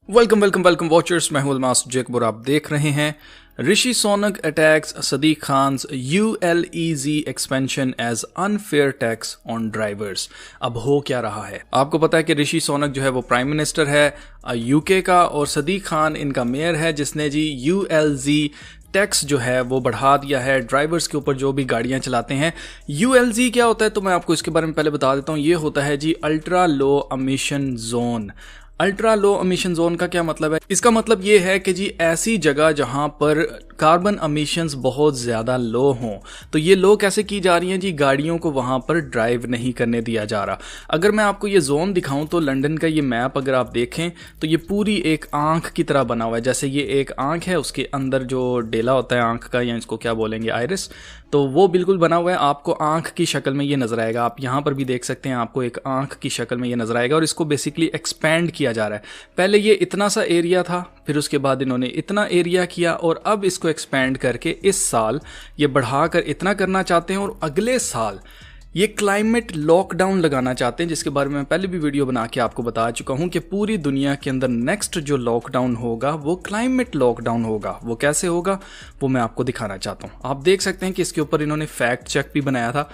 Welcome welcome welcome watchers, मैं हूं अल्मास जेक और आप देख रहे हैं Rishi Sunak attacks Sadiq Khan's ULEZ expansion as unfair tax on drivers. अब हो क्या रहा है? आपको पता है कि ऋषि सोनक जो है वो प्राइम मिनिस्टर है UK का और सदीक खान इनका मेयर है, जिसने जी ULZ टैक्स जो है वो बढ़ा दिया है ड्राइवर्स के ऊपर जो भी गाड़ियां चलाते हैं। ULZ क्या होता है तो मैं आपको इसके बारे में पहले बता देता हूं। ये होता है जी ultra low emission zone. Ultra low emission zone का क्या मतलब है? इसका मतलब ये है कि जी ऐसी जगह जहां पर कार्बन एमिशंस बहुत ज़्यादा लो हों। तो ये लो कैसे की जा रही हैं जी? गाड़ियों को वहां पर ड्राइव नहीं करने दिया जा रहा। अगर मैं आपको ये जोन दिखाऊं तो लंदन का ये मैप अगर आप देखें तो ये पूरी एक आंख की तरह बना हुआ है। जैसे ये एक आंख है, उसके अंदर जो डेला होता है आंख का, या इसको क्या बोलेंगे, आइरिस, तो वो बिल्कुल बना हुआ है। आपको आंख की शक्ल में ये नजर आएगा। आप यहाँ पर भी देख सकते हैं, आपको एक आंख की शक्ल में ये नजर आएगा। और इसको बेसिकली एक्सपैंड किया जा रहा है। पहले ये इतना सा एरिया था, फिर उसके बाद इन्होंने इतना एरिया किया और अब इसको एक्सपैंड करके इस साल ये बढ़ाकर इतना करना चाहते हैं। और अगले साल ये क्लाइमेट लॉकडाउन लगाना चाहते हैं, जिसके बारे में मैं पहले भी वीडियो बना के आपको बता चुका हूं कि पूरी दुनिया के अंदर नेक्स्ट जो लॉकडाउन होगा वो क्लाइमेट लॉकडाउन होगा। वो कैसे होगा वो मैं आपको दिखाना चाहता हूं। आप देख सकते हैं कि इसके ऊपर इन्होंने फैक्ट चेक भी बनाया था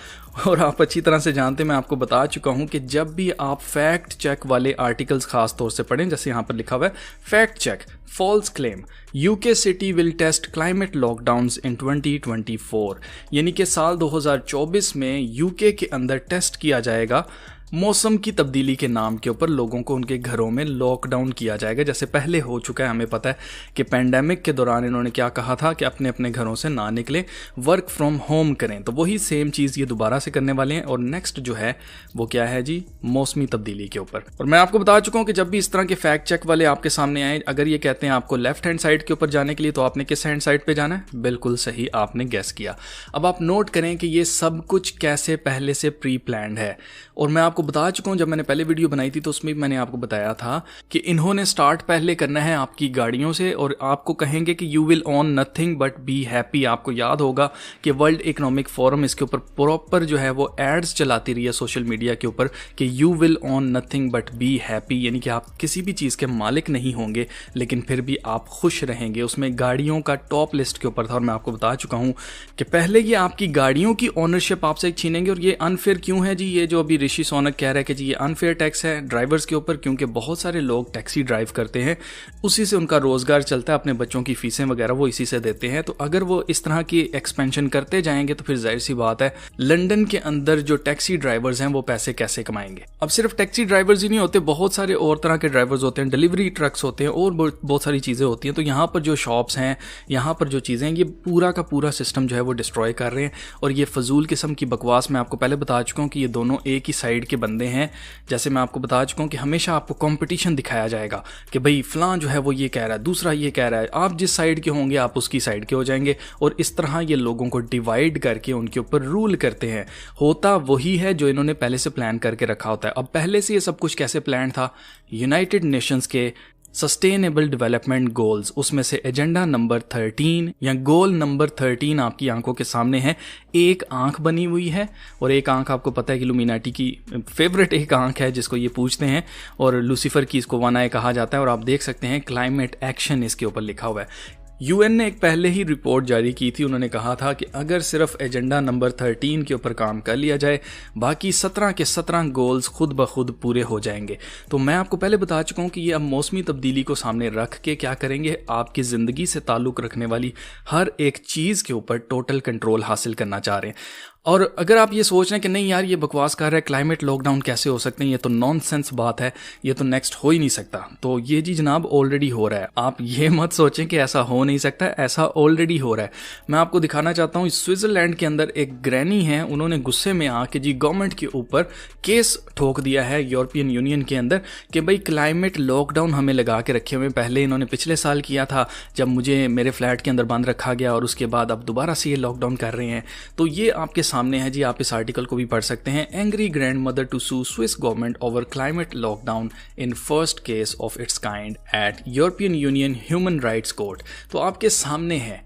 और आप अच्छी तरह से जानते हैं, मैं आपको बता चुका हूं कि जब भी आप फैक्ट चेक वाले आर्टिकल्स खास तौर से पढ़ें, जैसे यहां पर लिखा हुआ है fact check false claim UK city will test climate lockdowns in 2024, यानी कि साल 2024 में UK के अंदर टेस्ट किया जाएगा मौसम की तब्दीली के नाम के ऊपर लोगों को उनके घरों में लॉकडाउन किया जाएगा। जैसे पहले हो चुका है, हमें पता है कि पैंडेमिक के दौरान इन्होंने क्या कहा था कि अपने अपने घरों से ना निकलें, वर्क फ्रॉम होम करें। तो वही सेम चीज़ ये दोबारा से करने वाले हैं। और नेक्स्ट जो है वो क्या है जी? मौसमी तब्दीली के ऊपर। और मैं आपको बता चुका हूँ कि जब भी इस तरह के फैक्ट चेक वाले आपके सामने आए, अगर ये कहते हैं आपको लेफ्ट हैंड साइड के ऊपर जाने के लिए, तो आपने किस हैंड साइड पर जाना है? बिल्कुल सही, आपने गेस किया। अब आप नोट करें कि ये सब कुछ कैसे पहले से प्री प्लान्ड है। और मैं आपको बता चुका हूं, जब मैंने पहले वीडियो बनाई थी तो उसमें मैंने आपको बताया था कि इन्होंने स्टार्ट पहले करना है आपकी गाड़ियों से और आपको कहेंगे कि you will on nothing but be happy. आपको याद होगा कि वर्ल्ड इकोनॉमिक फोरम इसके ऊपर प्रॉपर जो है वो एड्स चलाती रही है सोशल मीडिया के ऊपर कि you will on nothing but be happy, यानी कि आप किसी भी चीज़ के मालिक नहीं होंगे लेकिन फिर भी आप खुश रहेंगे। उसमें गाड़ियों का टॉप लिस्ट के ऊपर था। और मैं आपको बता चुका हूँ कि पहले ये आपकी गाड़ियों की ओनरशिप आपसे छीनेंगे। और ये अनफेयर क्यों है जी? ये जो अभी ऋषि सोनक कह रहा है कि जी ये अनफेयर टैक्स है ड्राइवर्स के ऊपर, क्योंकि बहुत सारे लोग टैक्सी ड्राइव करते हैं, उसी से उनका रोजगार चलता है, अपने बच्चों की फीसें वगैरह वो इसी से देते हैं। तो अगर वो इस तरह की एक्सपेंशन करते जाएंगे तो फिर जाहिर सी बात है लंदन के अंदर जो टैक्सी ड्राइवर्स हैं वो पैसे कैसे कमाएंगे। अब सिर्फ टैक्सी ड्राइवर्स ही नहीं होते, बहुत सारे और तरह के ड्राइवर्स होते हैं, डिलीवरी ट्रक्स होते हैं और बहुत सारी चीज़ें होती हैं। तो यहाँ पर जो शॉप्स हैं, यहाँ पर जो चीज़ें हैं, ये पूरा का पूरा सिस्टम जो है वो डिस्ट्रॉय कर रहे हैं। और ये फजूल किस्म की बकवास, मैं आपको पहले बता चुका हूँ कि ये दोनों एक ही साइड के बंदे हैं। जैसे मैं आपको बता चुका हूं कि हमेशा आपको कंपटीशन दिखाया जाएगा कि भाई फलां जो है वो ये कह रहा है, दूसरा ये कह रहा है, आप जिस साइड के होंगे आप उसकी साइड के हो जाएंगे। और इस तरह ये लोगों को डिवाइड करके उनके ऊपर रूल करते हैं। होता वही है जो इन्होंने पहले से प्लान करके रखा होता है। अब पहले से ये सब कुछ कैसे प्लान था? यूनाइटेड नेशंस के सस्टेनेबल डेवलपमेंट गोल्स, उसमें से एजेंडा नंबर 13 या गोल नंबर 13 आपकी आंखों के सामने है। एक आंख बनी हुई है और एक आंख आपको पता है कि इल्यूमिनाटी की फेवरेट एक आंख है जिसको ये पूछते हैं, और लूसीफर की इसको वन आई कहा जाता है। और आप देख सकते हैं क्लाइमेट एक्शन इसके ऊपर लिखा हुआ है। UN ने एक पहले ही रिपोर्ट जारी की थी। उन्होंने कहा था कि अगर सिर्फ एजेंडा नंबर 13 के ऊपर काम कर लिया जाए, बाकी 17 के 17 गोल्स खुद ब खुद पूरे हो जाएंगे। तो मैं आपको पहले बता चुका हूं कि ये अब मौसमी तब्दीली को सामने रख के क्या करेंगे, आपकी ज़िंदगी से ताल्लुक़ रखने वाली हर एक चीज़ के ऊपर टोटल कंट्रोल हासिल करना चाह रहे हैं। और अगर आप ये सोच रहे हैं कि नहीं यार ये बकवास कर रहा है, क्लाइमेट लॉकडाउन कैसे हो सकते हैं, ये तो नॉनसेंस बात है, ये तो नेक्स्ट हो ही नहीं सकता, तो ये जी जनाब ऑलरेडी हो रहा है। आप ये मत सोचें कि ऐसा हो नहीं सकता, ऐसा ऑलरेडी हो रहा है। मैं आपको दिखाना चाहता हूँ, स्विट्जरलैंड के अंदर एक ग्रैनी है, उन्होंने गुस्से में आके जी गवर्नमेंट के ऊपर केस ठोक दिया है यूरोपियन यूनियन के अंदर कि भाई क्लाइमेट लॉकडाउन हमें लगा के रखे हुए। पहले इन्होंने पिछले साल किया था जब मुझे मेरे फ्लैट के अंदर बंद रखा गया, और उसके बाद अब दोबारा से ये लॉकडाउन कर रहे हैं। तो ये आपके सामने है जी, आप इस आर्टिकल को भी पढ़ सकते हैं। Angry grandmother to sue Swiss government over climate lockdown in first case of its kind at European Union human rights court. तो आपके सामने है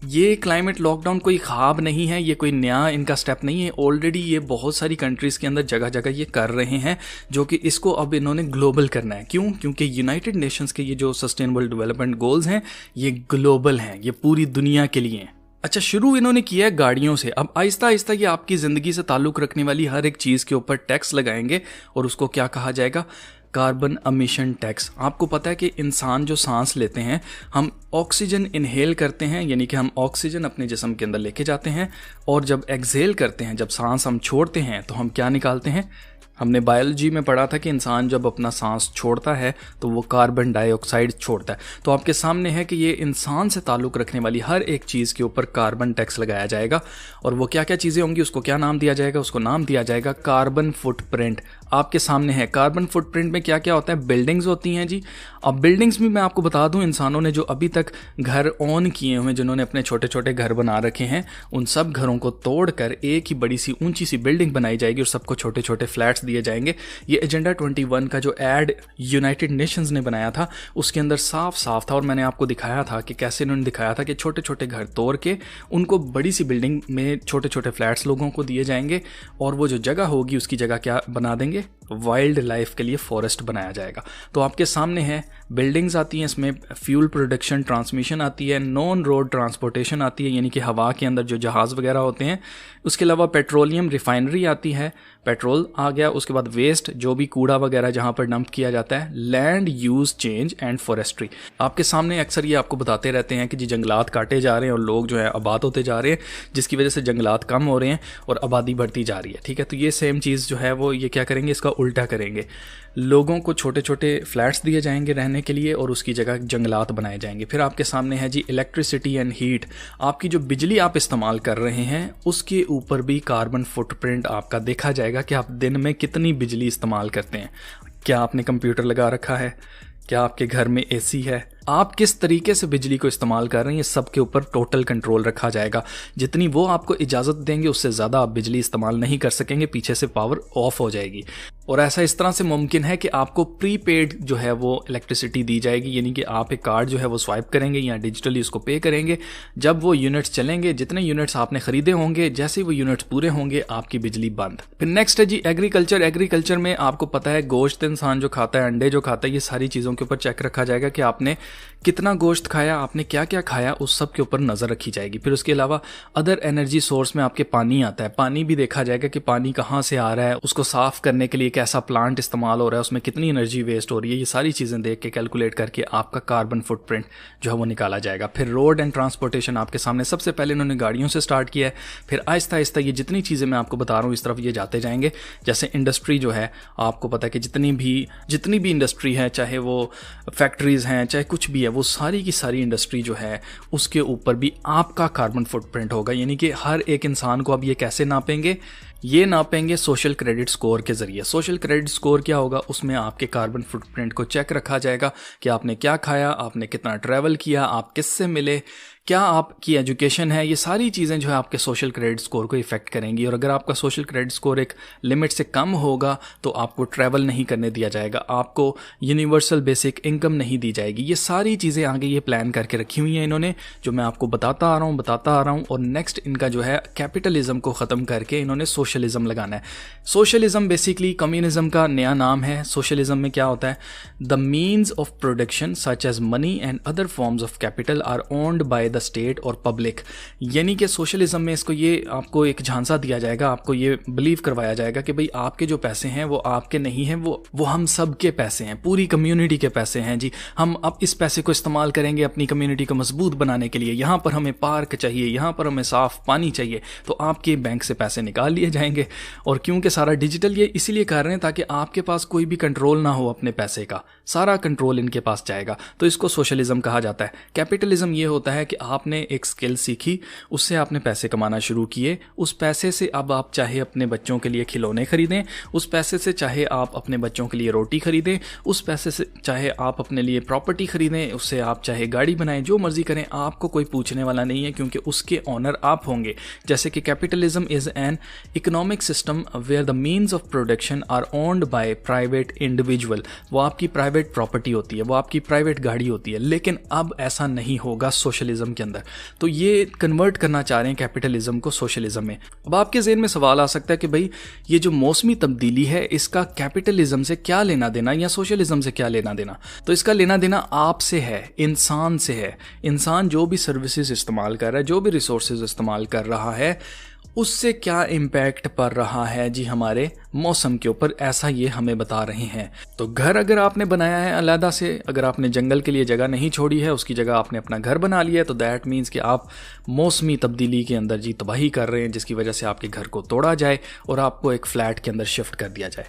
ये क्लाइमेट लॉकडाउन कोई ख्वाब नहीं है, ये कोई नया इनका स्टेप नहीं है। ऑलरेडी ये बहुत सारी कंट्रीज़ के अंदर जगह जगह ये कर रहे हैं, जो कि इसको अब इन्होंने ग्लोबल करना है। क्यों? क्योंकि यूनाइटेड नेशंस के ये जो सस्टेनेबल डेवलपमेंट गोल्स हैं ये ग्लोबल हैं, ये पूरी दुनिया के लिए हैं। अच्छा, शुरू इन्होंने किया है गाड़ियों से। अब आहिस्ता आहिस्ता ये आपकी ज़िंदगी से ताल्लुक़ रखने वाली हर एक चीज़ के ऊपर टैक्स लगाएंगे और उसको क्या कहा जाएगा? Carbon emission tax. आपको पता है कि इंसान जो सांस लेते हैं, हम ऑक्सीजन इनहेल करते हैं, यानी कि हम ऑक्सीजन अपने जिस्म के अंदर लेके जाते हैं, और जब एक्सहेल करते हैं, जब सांस हम छोड़ते हैं, तो हम क्या निकालते हैं? हमने बायोलॉजी में पढ़ा था कि इंसान जब अपना सांस छोड़ता है तो वो कार्बन डाइऑक्साइड छोड़ता है। तो आपके सामने है कि ये इंसान से ताल्लुक़ रखने वाली हर एक चीज़ के ऊपर कार्बन टैक्स लगाया जाएगा। और वो क्या क्या चीज़ें होंगी, उसको क्या नाम दिया जाएगा? उसको नाम दिया जाएगा कार्बन फुटप्रिंट। आपके सामने है कार्बन फुटप्रिंट में क्या क्या होता है? बिल्डिंग्स होती हैं जी। अब बिल्डिंग्स में मैं आपको बता दूं, इंसानों ने जो अभी तक घर ऑन किए हुए, जिन्होंने अपने छोटे छोटे घर बना रखे हैं, उन सब घरों को तोड़कर एक ही बड़ी सी ऊंची सी बिल्डिंग बनाई जाएगी और सबको छोटे छोटे फ्लैट्स दिए जाएंगे। ये एजेंडा 21 का जो एड यूनाइटेड नेशंस ने बनाया था, उसके अंदर साफ साफ था, और मैंने आपको दिखाया था कि कैसे इन्होंने दिखाया था कि छोटे छोटे घर तोड़ के उनको बड़ी सी बिल्डिंग में छोटे छोटे फ्लैट्स लोगों को दिए जाएंगे, और वो जो जगह होगी उसकी जगह क्या बना देंगे? वाइल्ड लाइफ के लिए फॉरेस्ट बनाया जाएगा। तो आपके सामने है बिल्डिंग्स आती हैं, इसमें फ्यूल प्रोडक्शन ट्रांसमिशन आती है, नॉन रोड ट्रांसपोर्टेशन आती है, यानी कि हवा के अंदर जो जहाज़ वगैरह होते हैं, उसके अलावा पेट्रोलियम रिफाइनरी आती है, पेट्रोल आ गया, उसके बाद वेस्ट जो भी कूड़ा वगैरह जहाँ पर डंप किया जाता है, land use change and forestry. आपके सामने अक्सर ये आपको बताते रहते हैं कि जी जंगलात काटे जा रहे हैं और लोग जो है आबाद होते जा रहे हैं, जिसकी वजह से जंगलात कम हो रहे हैं और आबादी बढ़ती जा रही है। ठीक है, तो ये सेम चीज़ जो है वो ये क्या करेंगे? इसका उल्टा करेंगे। लोगों को छोटे छोटे फ्लैट्स दिए जाएंगे रहने के लिए और उसकी जगह जंगलात बनाए जाएंगे। फिर आपके सामने है जी इलेक्ट्रिसिटी एंड हीट। आपकी जो बिजली आप इस्तेमाल कर रहे हैं उसके ऊपर भी कार्बन फुटप्रिंट आपका देखा जाएगा कि आप दिन में कितनी बिजली इस्तेमाल करते हैं। क्या आपने कंप्यूटर लगा रखा है? क्या आपके घर में एसी है? आप किस तरीके से बिजली को इस्तेमाल कर रहे हैं, ये सब के ऊपर टोटल कंट्रोल रखा जाएगा। जितनी वो आपको इजाज़त देंगे उससे ज़्यादा आप बिजली इस्तेमाल नहीं कर सकेंगे, पीछे से पावर ऑफ हो जाएगी। और ऐसा इस तरह से मुमकिन है कि आपको प्रीपेड जो है वो इलेक्ट्रिसिटी दी जाएगी, यानी कि आप एक कार्ड जो है वो स्वाइप करेंगे या डिजिटली उसको पे करेंगे। जब वो यूनिट्स चलेंगे, जितने यूनिट्स आपने खरीदे होंगे, जैसे वो यूनिट्स पूरे होंगे आपकी बिजली बंद। फिर नेक्स्ट है जी एग्रीकल्चर। एग्रीकल्चर में आपको पता है गोश्त इंसान जो खाता है, अंडे जो खाता है, ये सारी चीज़ों के ऊपर चेक रखा जाएगा कि आपने कितना गोश्त खाया, आपने क्या क्या खाया, उस सब के ऊपर नज़र रखी जाएगी। फिर उसके अलावा अदर एनर्जी सोर्स में आपके पानी आता है, पानी भी देखा जाएगा कि पानी कहाँ से आ रहा है, उसको साफ़ करने के लिए कैसा प्लांट इस्तेमाल हो रहा है, उसमें कितनी एनर्जी वेस्ट हो रही है। ये सारी चीज़ें देख के कैलकुलेट करके आपका कार्बन फुटप्रिंट जो है वो निकाला जाएगा। फिर रोड एंड ट्रांसपोर्टेशन आपके सामने सबसे पहले इन्होंने गाड़ियों से स्टार्ट किया है, फिर आहिस्ता आहिस्ता ये जितनी चीज़ें मैं आपको बता रहा हूँ इस तरफ ये जाते जाएंगे। जैसे इंडस्ट्री जो है, आपको पता है कि जितनी भी इंडस्ट्री है, चाहे वो फैक्ट्रीज़ हैं, चाहे कुछ भी है, वो सारी की सारी इंडस्ट्री जो है उसके ऊपर भी आपका कार्बन फुटप्रिंट होगा। यानी कि हर एक इंसान को अब ये कैसे नापेंगे? ये नापेंगे सोशल क्रेडिट स्कोर के ज़रिए। सोशल क्रेडिट स्कोर क्या होगा? उसमें आपके कार्बन फुटप्रिंट को चेक रखा जाएगा कि आपने क्या खाया, आपने कितना ट्रैवल किया, आप किससे मिले, क्या आपकी एजुकेशन है। ये सारी चीज़ें जो है आपके सोशल क्रेडिट स्कोर को इफ़ेक्ट करेंगी। और अगर आपका सोशल क्रेडिट स्कोर एक लिमिट से कम होगा तो आपको ट्रैवल नहीं करने दिया जाएगा, आपको यूनिवर्सल बेसिक इनकम नहीं दी जाएगी। ये सारी चीज़ें आगे ये प्लान करके रखी हुई हैं इन्होंने, जो मैं आपको बताता आ रहा हूँ। और नेक्स्ट इनका जो है कैपिटलिज्म को ख़त्म करके इन्होंने सोशलिज्म लगाना है। सोशलिज्म बेसिकली कम्युनिज्म का नया नाम है। सोशलिज्म में क्या होता है? The means of production such as money and other forms of capital are owned by the state और पब्लिक। यानी कि सोशलिज्म में इसको ये आपको एक झांसा दिया जाएगा, आपको ये बिलीव करवाया जाएगा कि भाई आपके जो पैसे हैं वो आपके नहीं हैं, वो हम सब के पैसे हैं, पूरी कम्युनिटी के पैसे हैं जी। हम अब इस पैसे को इस्तेमाल करेंगे अपनी कम्युनिटी को मजबूत बनाने के लिए। यहाँ पर हमें पार्क चाहिए, यहाँ पर हमें साफ पानी चाहिए, तो आपके बैंक से पैसे निकाल लिए जाएंगे। और क्योंकि सारा डिजिटल ये इसीलिए कर रहे हैं ताकि आपके पास कोई भी कंट्रोल ना हो अपने पैसे का, सारा कंट्रोल इनके पास जाएगा। तो इसको सोशलिज्म कहा जाता है। कैपिटलिज्म ये होता है कि आपने एक स्किल सीखी, उससे आपने पैसे कमाना शुरू किए, उस पैसे से अब आप चाहे अपने बच्चों के लिए खिलौने खरीदें, उस पैसे से चाहे आप अपने बच्चों के लिए रोटी खरीदें, उस पैसे से चाहे आप अपने लिए प्रॉपर्टी खरीदें, उससे आप चाहे गाड़ी बनाएं, जो मर्जी करें, आपको कोई पूछने वाला नहीं है क्योंकि उसके ऑनर आप होंगे। जैसे कि capitalism is an economic system where the means of production are owned by private individual. वो आपकी प्राइवेट प्राइवेट प्रॉपर्टी होती है, वो आपकी प्राइवेट गाड़ी होती है। लेकिन अब ऐसा नहीं होगा सोशलिज्म के अंदर। तो ये कन्वर्ट करना चाह रहे हैं कैपिटलिज्म को सोशलिज्म में। अब आपके ज़हन में सवाल आ सकता है कि भाई ये जो मौसमी तब्दीली है इसका कैपिटलिज्म से क्या लेना देना या सोशलिज्म से क्या लेना देना। तो इसका लेना देना आपसे है, इंसान से है। इंसान जो भी सर्विसेज इस्तेमाल कर रहा है, जो भी रिसोर्सेज इस्तेमाल कर रहा है, उससे क्या इम्पैक्ट पड़ रहा है जी हमारे मौसम के ऊपर, ऐसा ये हमें बता रहे हैं। तो घर अगर आपने बनाया है अलहदा से, अगर आपने जंगल के लिए जगह नहीं छोड़ी है, उसकी जगह आपने अपना घर बना लिया है, तो दैट मीन्स कि आप मौसमी तब्दीली के अंदर जी तबाही कर रहे हैं, जिसकी वजह से आपके घर को तोड़ा जाए और आपको एक फ्लैट के अंदर शिफ्ट कर दिया जाए।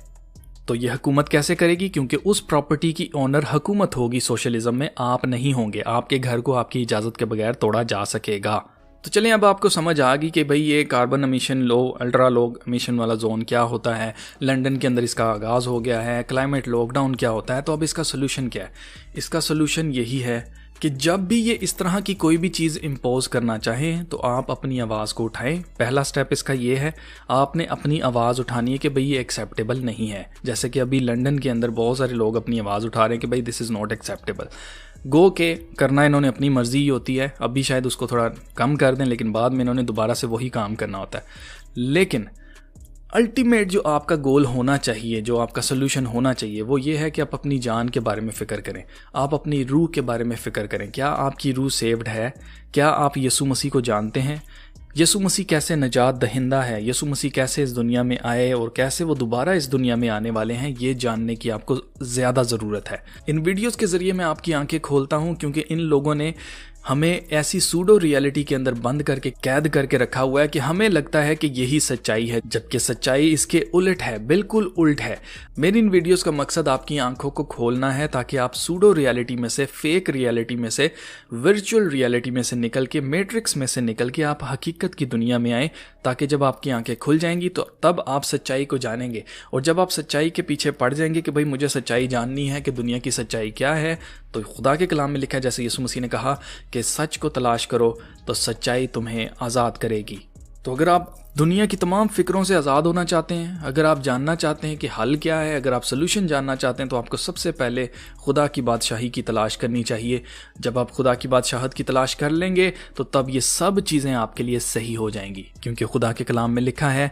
तो यह हुकूमत कैसे करेगी? क्योंकि उस प्रॉपर्टी की ओनर हुकूमत होगी सोशलिज्म में, आप नहीं होंगे। आपके घर को आपकी इजाज़त के बगैर तोड़ा जा सकेगा। तो चलिए अब आपको समझ आ गई कि भाई ये कार्बन एमिशन लो, अल्ट्रा लो एमिशन वाला जोन क्या होता है, लंदन के अंदर इसका आगाज़ हो गया है, क्लाइमेट लॉकडाउन क्या होता है। तो अब इसका सोल्यूशन क्या है? इसका सोल्यूशन यही है कि जब भी ये इस तरह की कोई भी चीज़ इम्पोज करना चाहें तो आप अपनी आवाज़ को उठाएं। पहला स्टेप इसका ये है, आपने अपनी आवाज़ उठानी है कि भाई ये एक्सेप्टेबल नहीं है। जैसे कि अभी लंदन के अंदर बहुत सारे लोग अपनी आवाज़ उठा रहे हैं कि भाई दिस इज़ नॉट एक्सेप्टेबल। गो के करना इन्होंने अपनी मर्जी ही होती है, अभी शायद उसको थोड़ा कम कर दें, लेकिन बाद में इन्होंने दोबारा से वही काम करना होता है। लेकिन अल्टीमेट जो आपका गोल होना चाहिए, जो आपका सोल्यूशन होना चाहिए, वो ये है कि आप अपनी जान के बारे में फ़िक्र करें, आप अपनी रूह के बारे में फ़िक्र करें। क्या आपकी रूह सेव्ड है? क्या आप यीशु मसीह को जानते हैं? यीशु मसीह कैसे नजात दहिंदा है, यीशु मसीह कैसे इस दुनिया में आए और कैसे वो दोबारा इस दुनिया में आने वाले हैं, ये जानने की आपको ज़्यादा ज़रूरत है। इन वीडियोस के ज़रिए मैं आपकी आंखें खोलता हूँ, क्योंकि इन लोगों ने हमें ऐसी सूडो रियलिटी के अंदर बंद करके कैद करके रखा हुआ है कि हमें लगता है कि यही सच्चाई है, जबकि सच्चाई इसके उलट है, बिल्कुल उल्ट है। मेरी इन वीडियोस का मकसद आपकी आंखों को खोलना है, ताकि आप सूडो रियलिटी में से, फेक रियलिटी में से, वर्चुअल रियलिटी में से निकल के, मैट्रिक्स में से निकल के आप हकीकत की दुनिया में आए, ताकि जब आपकी आंखें खुल जाएंगी तो तब आप सच्चाई को जानेंगे। और जब आप सच्चाई के पीछे पड़ जाएंगे कि भाई मुझे सच्चाई जाननी है कि दुनिया की सच्चाई क्या है, तो खुदा के कलाम में लिखा है, जैसे यीशु मसीह ने कहा कि सच को तलाश करो तो सच्चाई तुम्हें आज़ाद करेगी। तो अगर आप दुनिया की तमाम फिक्रों से आज़ाद होना चाहते हैं, अगर आप जानना चाहते हैं कि हल क्या है, अगर आप सोल्यूशन जानना चाहते हैं, तो आपको सबसे पहले खुदा की बादशाही की तलाश करनी चाहिए। जब आप खुदा की बादशाहत की तलाश कर लेंगे तो तब ये सब चीज़ें आपके लिए सही हो जाएंगी, क्योंकि खुदा के कलाम में लिखा है,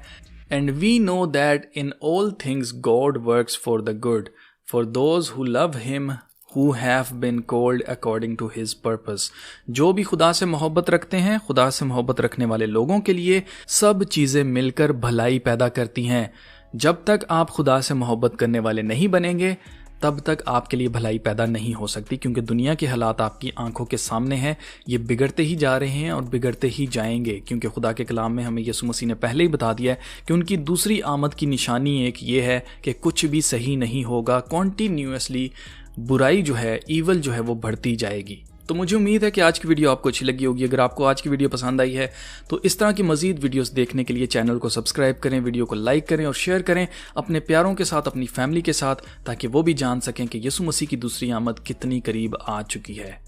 and we know that in all things God works for the good for those who love him who have been called according to his purpose। जो भी खुदा से मोहब्बत रखते हैं, खुदा से मोहब्बत रखने वाले लोगों के लिए सब चीज़ें मिलकर भलाई पैदा करती हैं। जब तक आप खुदा से मोहब्बत करने वाले नहीं बनेंगे, तब तक आपके लिए भलाई पैदा नहीं हो सकती, क्योंकि दुनिया के हालात आपकी आंखों के सामने हैं। ये बिगड़ते ही जा रहे हैं और बिगड़ते ही जाएंगे, क्योंकि खुदा के कलाम में हमें यीशु मसीह ने पहले ही बता दिया है कि उनकी दूसरी आमद की निशानी एक ये है कि कुछ भी सही नहीं होगा। कॉन्टीन्यूअसली बुराई जो है, ईवल जो है, वो बढ़ती जाएगी। तो मुझे उम्मीद है कि आज की वीडियो आपको अच्छी लगी होगी। अगर आपको आज की वीडियो पसंद आई है तो इस तरह की मजीद वीडियोस देखने के लिए चैनल को सब्सक्राइब करें, वीडियो को लाइक करें और शेयर करें अपने प्यारों के साथ, अपनी फैमिली के साथ, ताकि वो भी जान सकें कि यीशु मसीह की दूसरी आमद कितनी करीब आ चुकी है।